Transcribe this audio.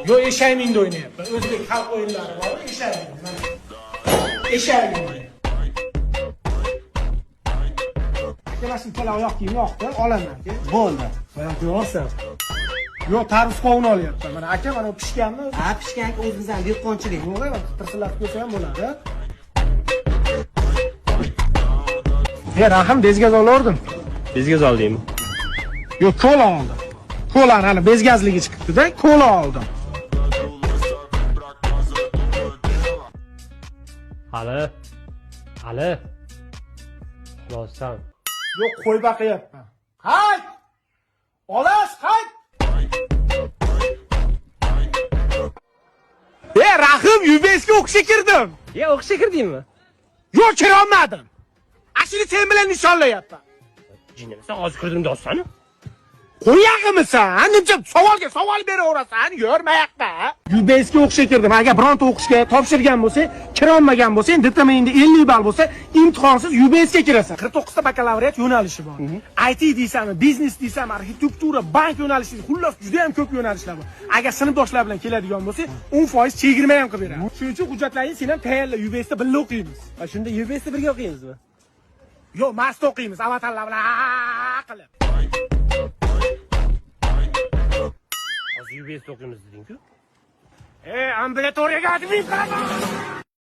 Yo, eshak mingda o'ynayapman. O'zbek xalq o'yinlari bor, eshak mingda. Eshak mingda. Kelashin kala oyoq kiyim yoqdi, olaman aka. Bo'ldi. Mana ko'rsan. Yo, tarvuz qovun olyapman. Mana aka, mana pishganmi? Ha, pishganki o'zimizdan dehqonchilik. Yo'q, tirsillatib ko'rsa ham bo'ladi. Rahim bezgaz olordim. Bezgaz oldingmi? Yo, kola oldim. Kolani hali bezgazligi chiqibdi-da, kola oldim. Hali. Xulosam. Yo'q, qo'y baqayapman. Qayt! Olas, qayt! Rahim, UBSga o'qishga kirdim. O'qishga kirdingmi? Yo'q, kira olmadim. Ashuni sen bilan nishonlayapman. Jinnisan, hozir kirdim dostoni. Qo'yag'imisan? Nimcha savol beraverasan, yurmayapti. UBSga o'qishga kirdim. Agar bironta o'qishga topshirgan bo'lsang, kira olmagan bo'lsang, DTMingda 50 ball bo'lsa, imtihonsiz UBSga kirasan. 49 ta bakalavriat yo'nalishi bor. IT deysanmi, biznes deysanmi, arxitektura, bank yo'nalishi, xullas juda ham ko'p yo'nalishlar bor. Agar sinfdoshlar bilan keladigan bo'lsang, 10% chegirma ham qilib beradi. Shuning uchun hujjatlaringizni sen ham tayyorla, UBSda birga o'qiymiz. Shunda UBSda birga o'qiymizmi? Yo'q, mast o'qiymiz, avatarlar bilan qilib. Hozir UBSda o'qiymiz deding-ku. Ambulatoriyaga aytib